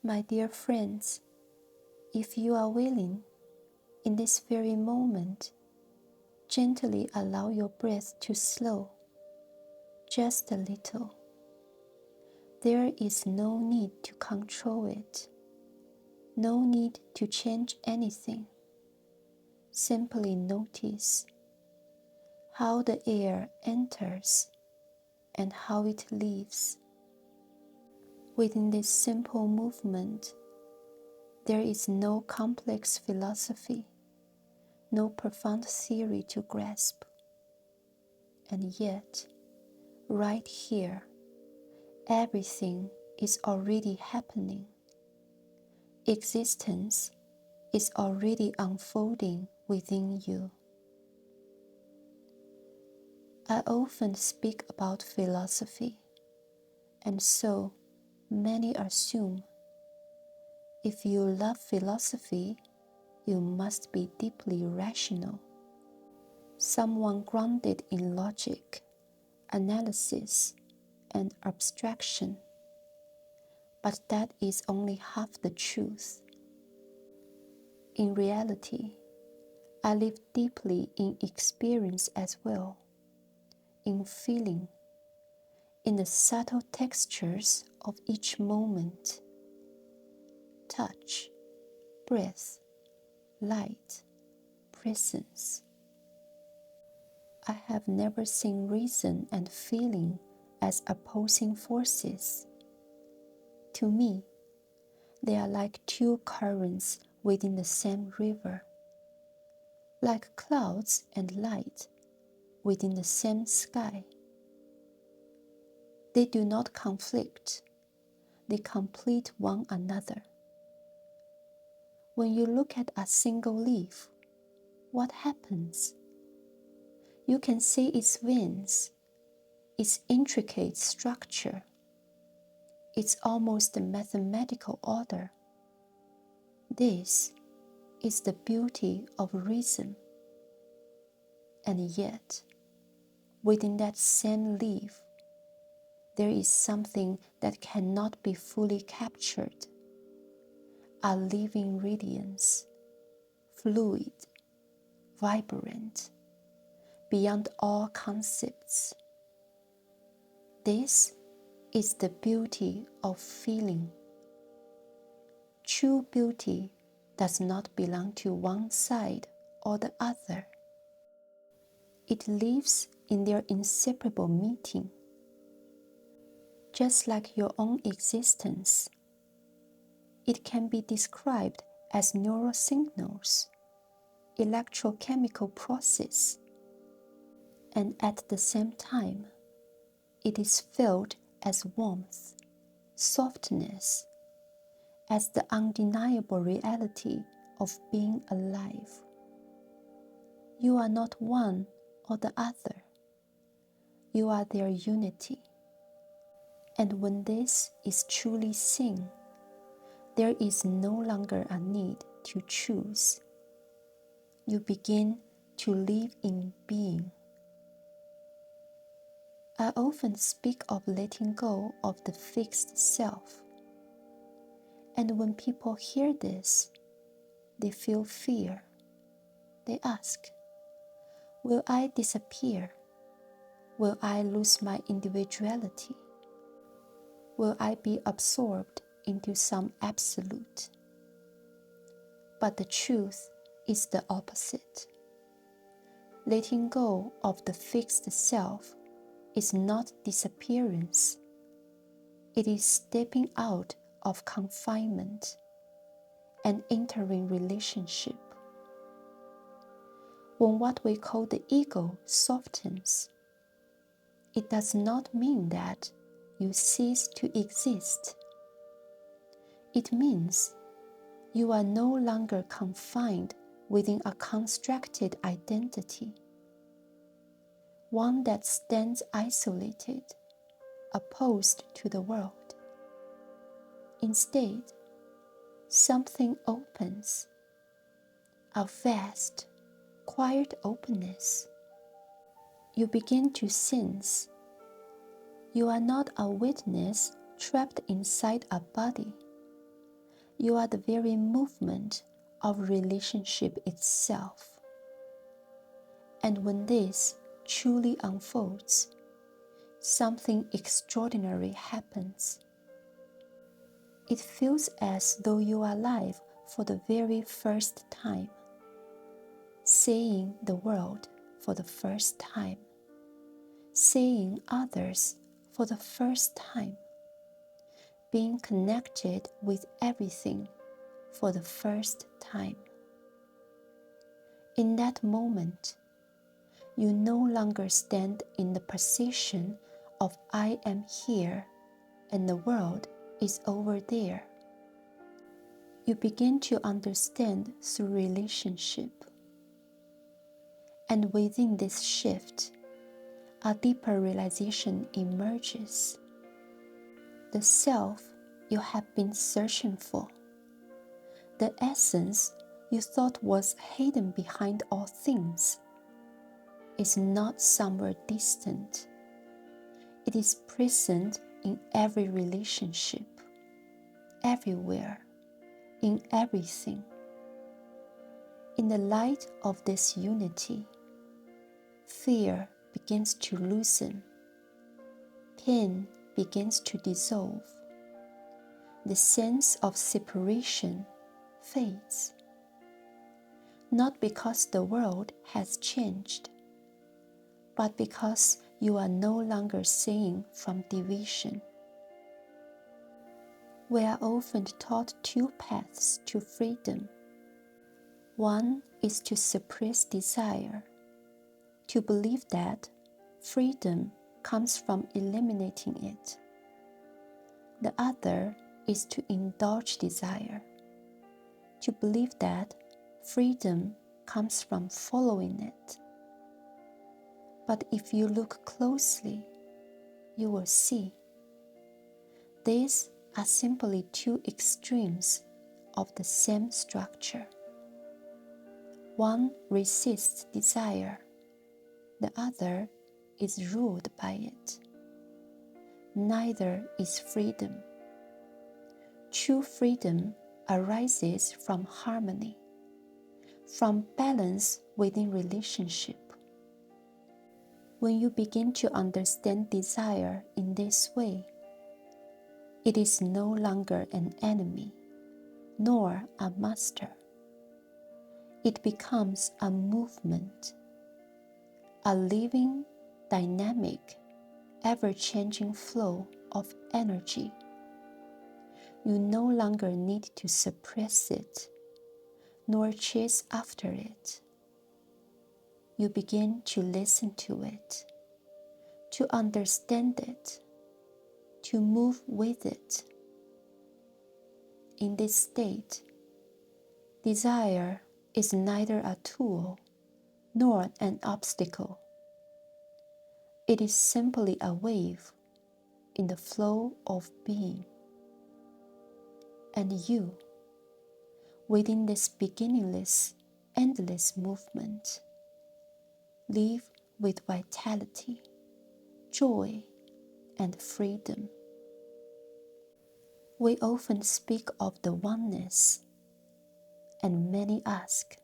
My dear friends, if you are willing, in this very moment, gently allow your breath to slow, just a little. There is no need to control it, no need to change anything. Simply notice how the air enters and how it leaves. Within this simple movement, there is no complex philosophy, no profound theory to grasp. And yet, right here, everything is already happening. Existence is already unfolding within you. I often speak about philosophy, and so many assume if you love philosophy, you must be deeply rational, someone grounded in logic, analysis, and abstraction. But that is only half the truth. In reality, I live deeply in experience as well, in feeling, in the subtle textures of each moment. Touch, breath, light, presence. I have never seen reason and feeling as opposing forces. To me, they are like two currents within the same river, like clouds and light within the same sky. They do not conflict, they complete one another. When you look at a single leaf, what happens? You can see its veins, its intricate structure, its almost mathematical order. This is the beauty of reason. And yet, within that same leaf, there is something that cannot be fully captured, a living radiance, fluid, vibrant, beyond all concepts. This is the beauty of feeling. True beauty does not belong to one side or the other. It lives in their inseparable meeting. Just like your own existence, it can be described as neural signals, electrochemical process, and at the same time, it is felt as warmth, softness, as the undeniable reality of being alive. You are not one or the other. You are their unity. And when this is truly seen, there is no longer a need to choose. You begin to live in being. I often speak of letting go of the fixed self. And when people hear this, they feel fear. They ask, will I disappear? Will I lose my individuality? Will I be absorbed into some absolute? But the truth is the opposite. Letting go of the fixed self is not disappearance. It is stepping out of confinement and entering relationship. When what we call the ego softens, it does not mean that you cease to exist. It means you are no longer confined within a constructed identity, one that stands isolated, opposed to the world. Instead, something opens, a vast, quiet openness. You begin to sense you are not a witness trapped inside a body. You are the very movement of relationship itself. And when this truly unfolds, something extraordinary happens. It feels as though you are alive for the very first time, seeing the world for the first time, seeing others for the first time, being connected with everything for the first time. In that moment, you no longer stand in the position of I am here and the world is over there. You begin to understand through relationship. And within this shift, a deeper realization emerges. The self you have been searching for, the essence you thought was hidden behind all things, is not somewhere distant. It is present in every relationship, everywhere, in everything. In the light of this unity, fear begins to loosen, pain begins to dissolve, the sense of separation fades. Not because the world has changed, but because you are no longer seeing from division. We are often taught two paths to freedom. One is to suppress desire, to believe that freedom comes from eliminating it. The other is to indulge desire, to believe that freedom comes from following it. But if you look closely, you will see these are simply two extremes of the same structure. One resists desire, the other is ruled by it. Neither is freedom. True freedom arises from harmony, from balance within relationship. When you begin to understand desire in this way, it is no longer an enemy, nor a master. It becomes a movement, a living, dynamic, ever-changing flow of energy. You no longer need to suppress it, nor chase after it. You begin to listen to it, to understand it, to move with it. In this state, desire is neither a tool nor an obstacle. It is simply a wave in the flow of being. And you, within this beginningless, endless movement, live with vitality, joy, and freedom. We often speak of the oneness, and many ask,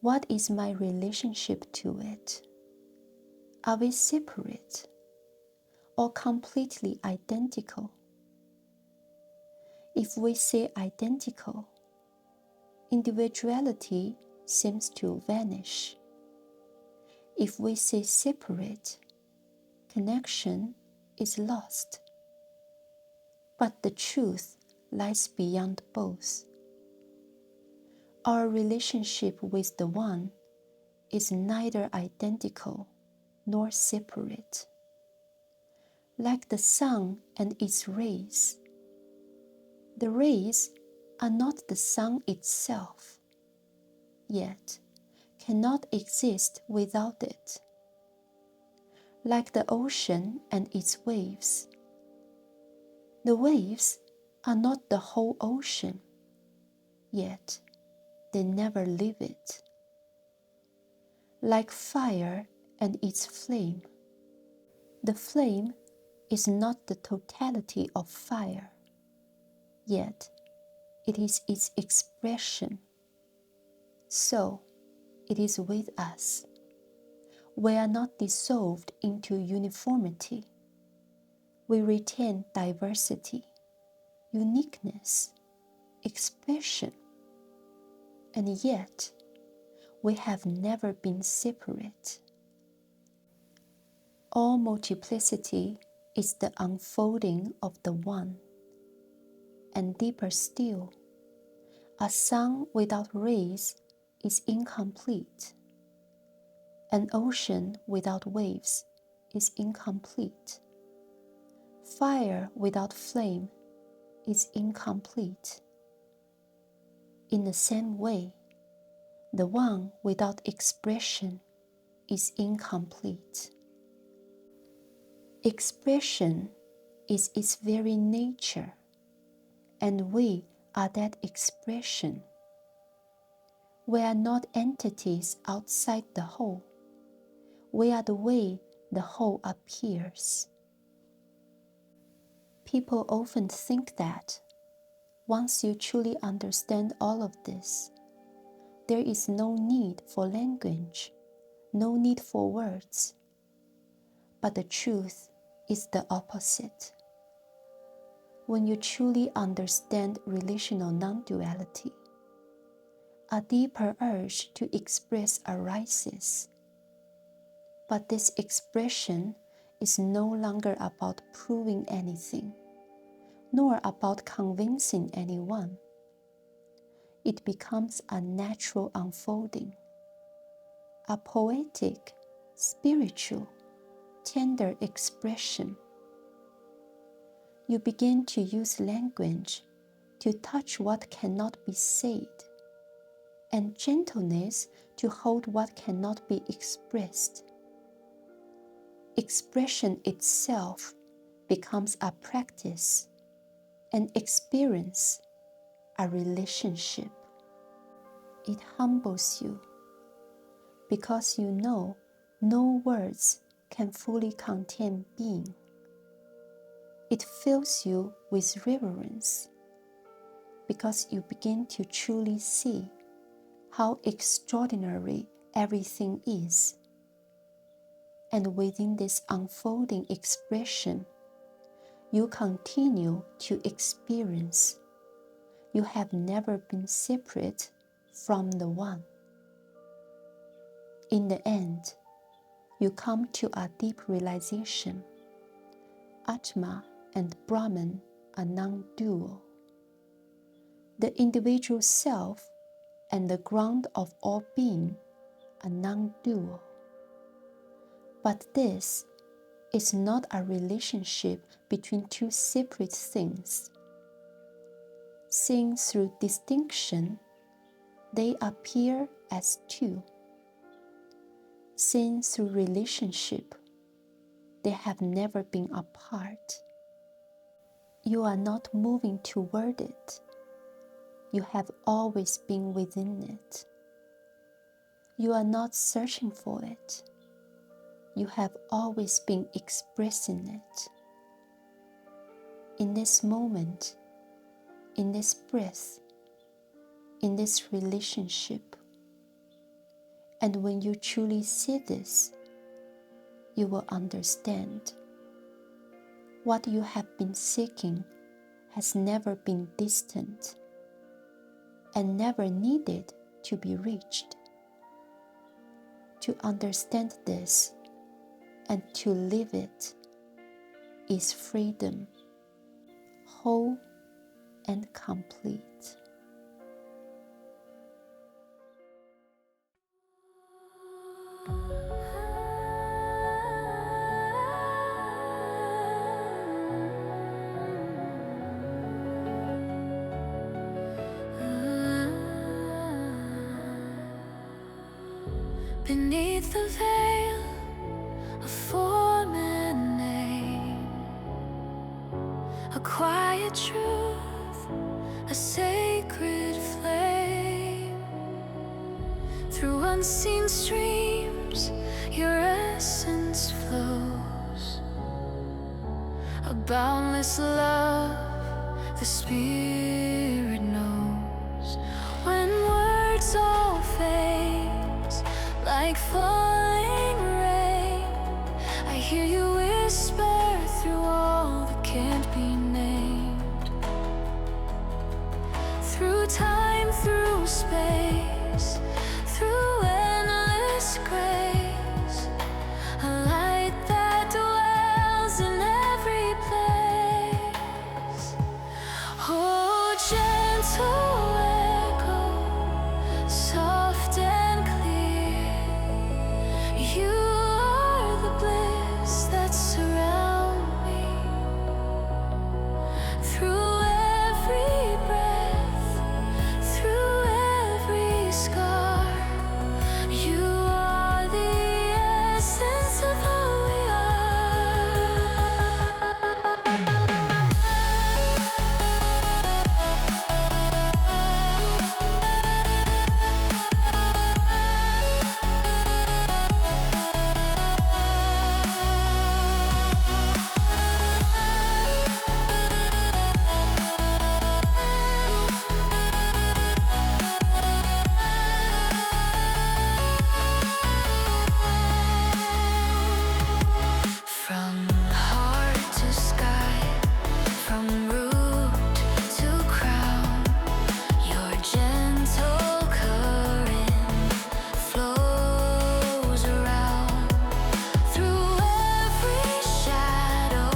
what is my relationship to it? Are we separate or completely identical? If we say identical, individuality seems to vanish. If we say separate, connection is lost. But the truth lies beyond both. Our relationship with the One is neither identical nor separate. Like the sun and its rays, the rays are not the sun itself, yet cannot exist without it. Like the ocean and its waves, the waves are not the whole ocean, yet they never leave it. Like fire and its flame, the flame is not the totality of fire, yet it is its expression. So, it is with us. We are not dissolved into uniformity. We retain diversity, uniqueness, expression, and yet we have never been separate. All multiplicity is the unfolding of the One, and deeper still, a sun without rays is incomplete. An ocean without waves is incomplete. Fire without flame is incomplete. In the same way, the One without expression is incomplete. Expression is its very nature, and we are that expression. We are not entities outside the whole. We are the way the whole appears. People often think that once you truly understand all of this, there is no need for language, no need for words. But the truth is the opposite. When you truly understand relational non-duality, a deeper urge to express arises. But this expression is no longer about proving anything, nor about convincing anyone. It becomes a natural unfolding, a poetic, spiritual, tender expression. You begin to use language to touch what cannot be said, and gentleness to hold what cannot be expressed. Expression itself becomes a practice, an experience, a relationship. It humbles you because you know no words can fully contain being. It fills you with reverence because you begin to truly see how extraordinary everything is. And within this unfolding expression, you continue to experience. You have never been separate from the One. In the end, you come to a deep realization. Atman and Brahman are non-dual. The individual self and the ground of all being are non-dual. But this is not a relationship between two separate things. Seen through distinction, they appear as two. Seen through relationship, they have never been apart. You are not moving toward it. You have always been within it. You are not searching for it. You have always been expressing it. In this moment, in this breath, in this relationship. And when you truly see this, you will understand. What you have been seeking has never been distant and never needed to be reached. To understand this and to live it is freedom, whole and complete. Beneath the veil of form and name, a quiet truth, a sacred flame. Through unseen streams, your essence flows. A boundless love, the spirit knows. like falling rain. I hear you whisper through all that can't be named. Through time, through space, through endless grace, a light that dwells in every place. Oh, gentle echo, soft and clear, you are the bliss that surround me. Through every breath, through every scar, you are the essence of who we From heart to sky, from root to crown, your gentle current flows around. Through every shadow,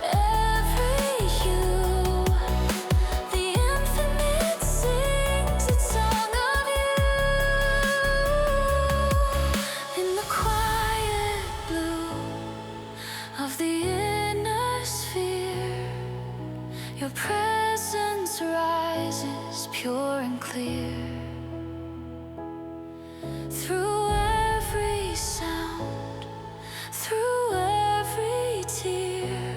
every hue, the infinite sings its song of you. In the quiet blue of the inner sphere, your presence rises pure and clear. Through every sound, through every tear,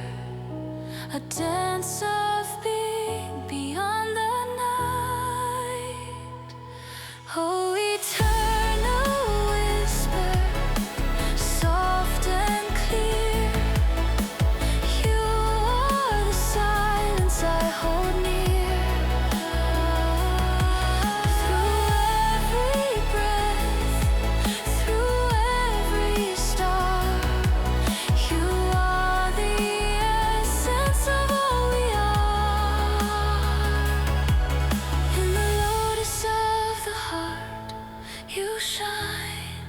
a dance of being beyond the night. Oh, eternal whisper, soft and clear, you are the silence I hold near. Through every breath, through every star, you are the essence of all we are. In the lotus of the heart, you shine,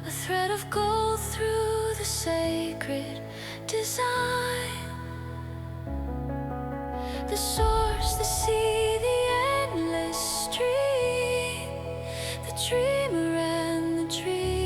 a thread of gold through the sacred design. The source, the sea, the endless stream, the dreamer and the dream.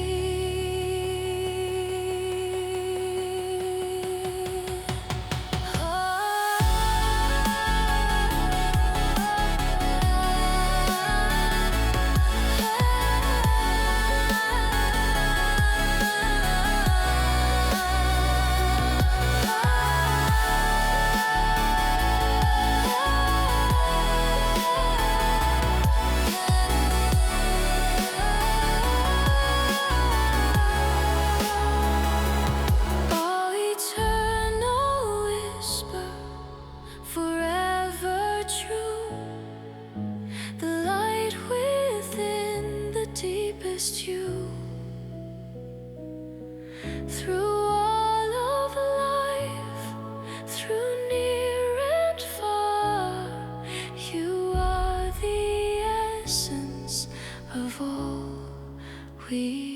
Oh, eternal whisper, forever true, the light within the deepest you. Through all of life, through near and far, you are the essence of all we